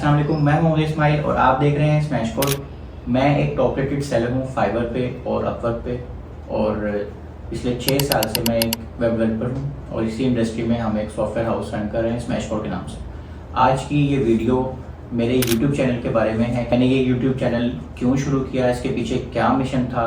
अस्सलाम वालेकुम, मैं मोहम्मद इस्माइल और आप देख रहे हैं स्मैश कोड। मैं एक टॉप रेटेड सेलर हूँ फाइवर पे और अपवर्क पे, और पिछले 6 साल से मैं एक वेब डेवलपर हूँ और इसी इंडस्ट्री में हम एक सॉफ्टवेयर हाउस रन कर रहे हैं स्मैश कोड के नाम से। आज की ये वीडियो मेरे यूट्यूब चैनल के बारे में है। मैंने ये यूट्यूब चैनल क्यों शुरू किया, इसके पीछे क्या मिशन था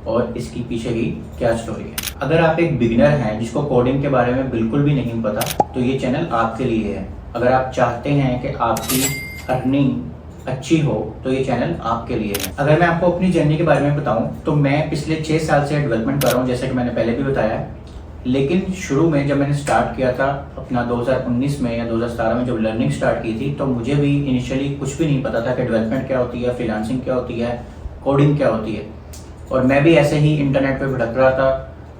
और इसकी पीछे की क्या स्टोरी है। अगर आप एक बिगिनर हैं जिसको कोडिंग के बारे में बिल्कुल भी नहीं पता, तो ये चैनल आपके लिए है। अगर आप चाहते हैं कि आपकी अर्निंग अच्छी हो तो ये चैनल आपके लिए है। अगर मैं आपको अपनी जर्नी के बारे में बताऊं तो मैं पिछले 6 साल से डेवलपमेंट कर रहा हूं, जैसे कि मैंने पहले भी बताया है। लेकिन शुरू में जब मैंने स्टार्ट किया था अपना 2019 में या 2017 में जब लर्निंग स्टार्ट की थी, तो मुझे भी इनिशियली कुछ भी नहीं पता था कि डेवलपमेंट क्या होती है, फ्रीलांसिंग क्या होती है, कोडिंग क्या होती है। और मैं भी ऐसे ही इंटरनेट पे भटक रहा था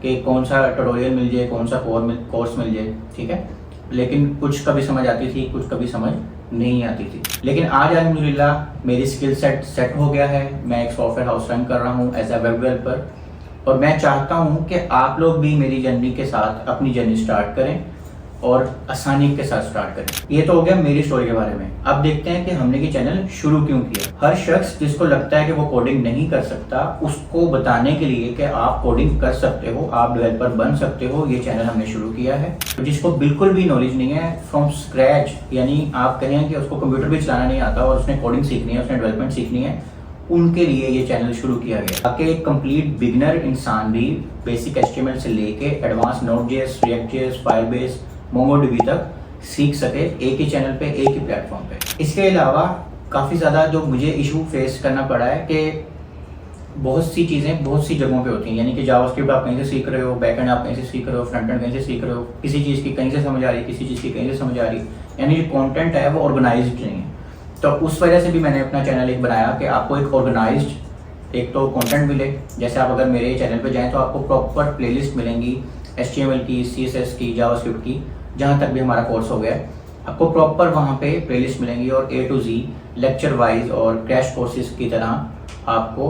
कि कौन सा ट्यूटोरियल मिल जाए, कौन सा कोर्स मिल जाए, ठीक है। लेकिन कुछ कभी समझ आती थी, कुछ कभी समझ नहीं आती थी। लेकिन आज अल्हम्दुलिल्लाह मेरी स्किल सेट हो गया है। मैं एक सॉफ्टवेयर हाउस रन कर रहा हूँ एज अ वेब डेवलपर, और मैं चाहता हूँ कि आप लोग भी मेरी जर्नी के साथ अपनी जर्नी स्टार्ट करें और आसानी के साथ स्टार्ट करें। ये तो हो गया मेरी स्टोरी के बारे में। अब देखते हैं कि हमने ये चैनल शुरू क्यों किया। हर शख्स जिसको लगता है कि वो कोडिंग नहीं कर सकता, उसको बताने के लिए कि आप कोडिंग कर सकते हो, आप डेवलपर बन सकते हो, ये चैनल हमने शुरू किया है। तो जिसको बिल्कुल भी नॉलेज नहीं है फ्रॉम स्क्रैच, यानी आप कहें कि उसको कंप्यूटर भी चलाना नहीं आता और उसने कोडिंग सीखनी है, उसने डेवलपमेंट सीखनी है, उनके लिए ये चैनल शुरू किया गया ताकि एक कंप्लीट बिगिनर इंसान भी बेसिक HTML से लेके advance Node.js, React.js, Firebase, MongoDB तक सीख सके एक ही चैनल पे, एक ही प्लेटफॉर्म पे। इसके अलावा काफ़ी ज़्यादा जो मुझे इशू फेस करना पड़ा है कि बहुत सी चीज़ें बहुत सी जगहों पे होती हैं, यानी कि जावास्क्रिप्ट आप कहीं से सीख रहे हो, बैकएंड आप कहीं से सीख रहे हो, फ्रंट एंड कहीं से सीख रहे हो, किसी चीज़ की कहीं से समझ आ रही है, किसी चीज़ की कहीं से समझ आ रही है, यानी जो कॉन्टेंट है वो ऑर्गेनाइज्ड नहीं है। तो उस वजह से भी मैंने अपना चैनल एक बनाया कि आपको एक ऑर्गेनाइज्ड एक तो कंटेंट मिले। जैसे आप अगर मेरे चैनल पे जाएं तो आपको प्रॉपर प्लेलिस्ट मिलेंगी HTML की, CSS की, जावास्क्रिप्ट की, जहाँ तक भी हमारा कोर्स हो गया है आपको प्रॉपर वहाँ पे प्लेलिस्ट मिलेंगी, और A to Z lecture wise और क्रैश कोर्सेज की तरह आपको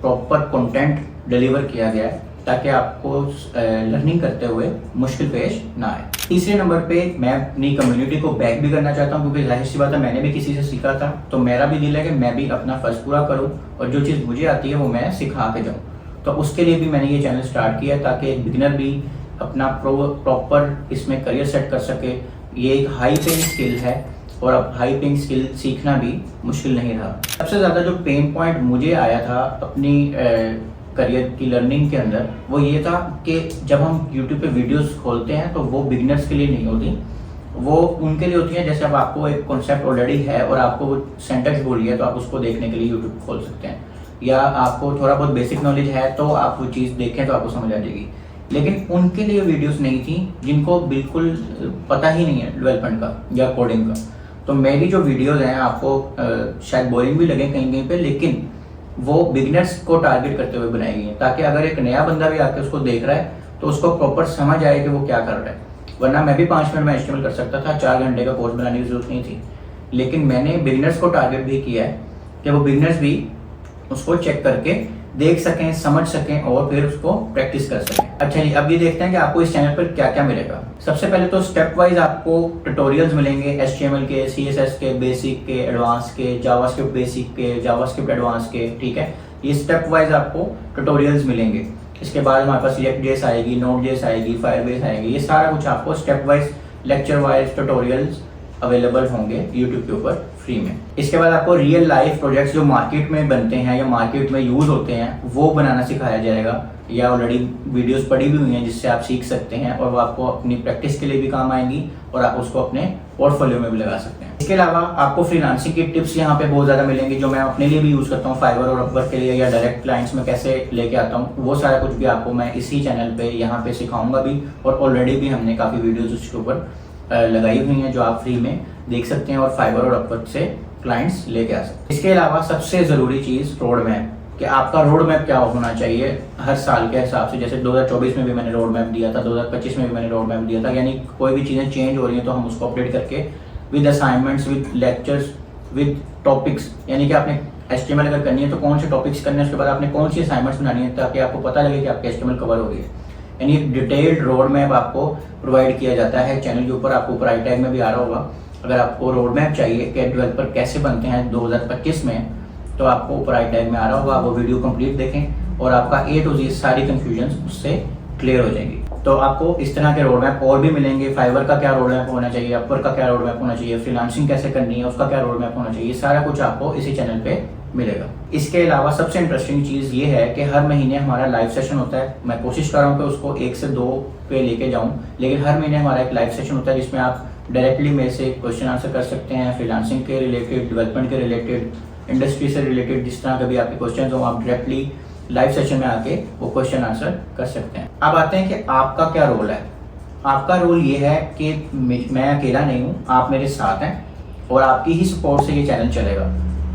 प्रॉपर कंटेंट डिलीवर किया गया है ताकि आपको लर्निंग करते हुए मुश्किल पेश ना आए। तीसरे नंबर पे मैं अपनी कम्युनिटी को बैक भी करना चाहता हूँ, क्योंकि जाहिर सी बात है मैंने भी किसी से सीखा था, तो मेरा भी दिल है कि मैं भी अपना फर्ज पूरा करूँ और जो चीज़ मुझे आती है वो मैं सिखा के जाऊँ। तो उसके लिए भी मैंने ये चैनल स्टार्ट किया ताकि एक बिगिनर भी अपना प्रॉपर इसमें करियर सेट कर सके। ये एक हाई पेइंग स्किल है और अब हाई पेइंग स्किल सीखना भी मुश्किल नहीं रहा। सबसे ज़्यादा जो पेन पॉइंट मुझे आया था अपनी करियर की लर्निंग के अंदर, वो ये था कि जब हम YouTube पे वीडियोस खोलते हैं तो वो बिगिनर्स के लिए नहीं होती, वो उनके लिए होती हैं जैसे अब आपको एक कॉन्सेप्ट ऑलरेडी है और आपको वो सेंटेंस बोल है तो आप उसको देखने के लिए YouTube खोल सकते हैं, या आपको थोड़ा बहुत बेसिक नॉलेज है तो आप वो चीज़ देखें तो आपको समझ आ जाएगी। लेकिन उनके लिए वीडियोस नहीं थी जिनको बिल्कुल पता ही नहीं है डेवलपमेंट का या कोडिंग का। तो मेरी जो वीडियोज़ हैं आपको शायद बोरिंग भी लगे कहीं कहीं पे, लेकिन वो बिगिनर्स को टारगेट करते हुए बनाई गई है ताकि अगर एक नया बंदा भी आके उसको देख रहा है तो उसको प्रॉपर समझ आए कि वो क्या कर रहा है। वरना मैं भी 5 मिनट में HTML कर सकता था, 4 घंटे का कोर्स बनाने की जरूरत नहीं थी। लेकिन मैंने बिगिनर्स को टारगेट भी किया है कि वो बिगिनर्स भी उसको चेक करके देख सकें, समझ सकें और फिर उसको प्रैक्टिस कर सकें। अच्छा जी, अब ये देखते हैं कि आपको इस चैनल पर क्या क्या मिलेगा। सबसे पहले तो स्टेप वाइज आपको ट्यूटोरियल्स मिलेंगे HTML के, CSS के, बेसिक के, एडवांस के, जावास्क्रिप्ट बेसिक के, जावास्क्रिप्ट एडवांस के, ठीक है। ये स्टेप वाइज आपको ट्यूटोरियल्स मिलेंगे। इसके बाद हमारे पास React.js आएगी, Node.js आएगी, Firebase आएगी। ये सारा कुछ आपको step wise lecture wise tutorials available होंगे YouTube के ऊपर फ्री में। इसके बाद आपको रियल लाइफ प्रोजेक्ट्स जो मार्केट में बनते हैं या मार्केट में यूज होते हैं वो बनाना सिखाया जाएगा, या ऑलरेडी वीडियोस पड़ी भी हुई हैं जिससे आप सीख सकते हैं और वो आपको अपनी प्रैक्टिस के लिए भी काम आएंगी और आप उसको अपने पोर्टफोलियो में भी लगा सकते हैं। इसके अलावा आपको फ्रीलांसिंग की टिप्स यहाँ पे बहुत ज़्यादा मिलेंगी जो मैं अपने लिए भी यूज़ करता हूँ फाइवर और अपवर्क के लिए, या डायरेक्ट क्लाइंट्स में कैसे लेके आता हूँ, वो सारा कुछ भी आपको मैं इसी चैनल पे यहाँ पे सिखाऊंगा भी। और ऑलरेडी भी हमने काफ़ी वीडियोज़ उसके ऊपर लगाई हुई हैं जो आप फ्री में देख सकते हैं और फाइवर और अपवर्क से क्लाइंट्स लेके आ सकते हैं। इसके अलावा सबसे ज़रूरी चीज़ रोड मैप, कि आपका रोड मैप क्या होना चाहिए हर साल के हिसाब से। जैसे 2024 में भी मैंने रोड मैप दिया था, 2025 में भी मैंने रोड मैप दिया था, यानी कोई भी चीज़ें चेंज हो रही हैं तो हम उसको अपडेट करके with assignments, with lectures, with topics, यानी कि आपने HTML अगर करनी है तो कौन से टॉपिक्स करने हैं, उसके बाद आपने कौन सी असाइनमेंट्स बनानी है ताकि आपको पता लगे कि आपकी HTML कवर हो गई है। यानी एक डिटेल्ड रोड मैप आपको प्रोवाइड किया जाता है चैनल के ऊपर, आपको ऊपर आई टैग में भी आ रहा होगा। अगर आपको रोड मैप चाहिए कि डेवलपर कैसे बनते हैं 2025 में, तो आपको ऊपर आई टैग में आ रहा होगा, आप वो वीडियो कंप्लीट देखें और आपका A to Z सारी कन्फ्यूजन उससे क्लियर हो जाएंगी। तो आपको इस तरह के रोड मैप और भी मिलेंगे। फाइवर का क्या रोड मैप होना चाहिए, अपवर का क्या रोड मैप होना चाहिए, फ्रीलांसिंग कैसे करनी है उसका क्या रोड मैप होना चाहिए, सारा कुछ आपको इसी चैनल पे मिलेगा। इसके अलावा सबसे इंटरेस्टिंग चीज़ ये है कि हर महीने हमारा लाइव सेशन होता है। मैं कोशिश कर रहा हूँ कि उसको 1 से 2 पे लेके जाऊँ, लेकिन हर महीने हमारा एक लाइव सेशन होता है जिसमें आप डायरेक्टली मेरे से क्वेश्चन आंसर कर सकते हैं, फ्रीलांसिंग के रिलेटेड, डेवलपमेंट के रिलेटेड, इंडस्ट्री से रिलेटेड, जिस तरह के भी आपके क्वेश्चन हो आप डायरेक्टली लाइव सेशन में आके वो क्वेश्चन आंसर कर सकते हैं। अब आते हैं कि आपका क्या रोल है। आपका रोल ये है कि मैं अकेला नहीं हूँ, आप मेरे साथ हैं और आपकी ही सपोर्ट से ये चैनल चलेगा।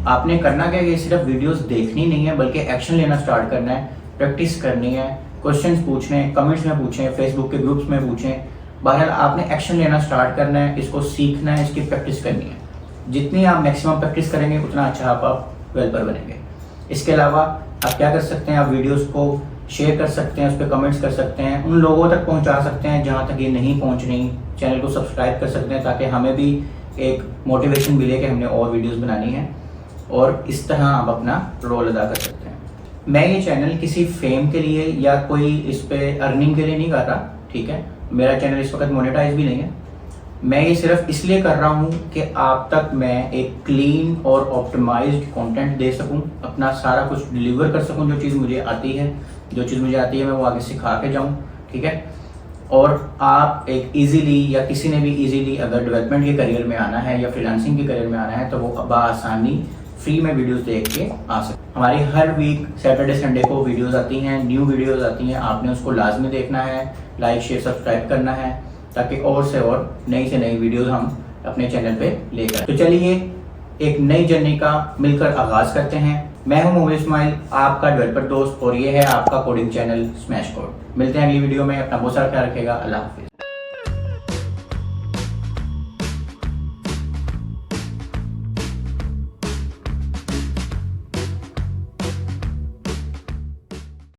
आपने करना क्या है, ये सिर्फ वीडियोस देखनी नहीं है बल्कि एक्शन लेना स्टार्ट करना है, प्रैक्टिस करनी है, क्वेश्चंस पूछने, कमेंट्स में पूछें, फेसबुक के ग्रुप्स में पूछें। बहरहाल आपने एक्शन लेना स्टार्ट करना है, इसको सीखना है, इसकी प्रैक्टिस करनी है। जितनी आप मैक्सिमम प्रैक्टिस करेंगे उतना अच्छा आप डेवलपर बनेंगे। इसके अलावा आप क्या कर सकते हैं, आप वीडियोस को शेयर कर सकते हैं, उस पर कमेंट्स कर सकते हैं, उन लोगों तक पहुंचा सकते हैं जहां तक ये नहीं पहुंच रही। चैनल को सब्सक्राइब कर सकते हैं ताकि हमें भी एक मोटिवेशन मिले कि हमने और वीडियोस बनानी है, और इस तरह आप अपना रोल अदा कर सकते हैं। मैं ये चैनल किसी फेम के लिए या कोई इस पे अर्निंग के लिए नहीं कर रहा, ठीक है। मेरा चैनल इस वक्त मोनेटाइज भी नहीं है। मैं ये सिर्फ इसलिए कर रहा हूँ कि आप तक मैं एक क्लीन और ऑप्टिमाइज्ड कंटेंट दे सकूँ, अपना सारा कुछ डिलीवर कर सकूँ। जो चीज़ मुझे आती है मैं वो आगे सिखा के जाऊँ, ठीक है। और आप एक इजीली या किसी ने भी इजीली अगर डेवलपमेंट के करियर में आना है या फ्रीलांसिंग के करियर में आना है तो वो बआसानी फ्री में वीडियोस देख के आ सकते। हमारी हर वीक सैटरडे संडे को वीडियोस आती हैं, न्यू वीडियोस आती हैं। आपने उसको लाजमी देखना है, लाइक शेयर सब्सक्राइब करना है ताकि और से और नई से नई वीडियोस हम अपने चैनल पे लेकर। तो चलिए एक नई जर्नी का मिलकर आगाज करते हैं। मैं हूं मोहम्मद इस्माइल, आपका डेवलपर दोस्त, और ये है आपका कोडिंग चैनल स्मैश कोड। मिलते हैं अगली वीडियो में। अपना बहुत सारा ख्याल रखिएगा। अल्लाह हाफिज।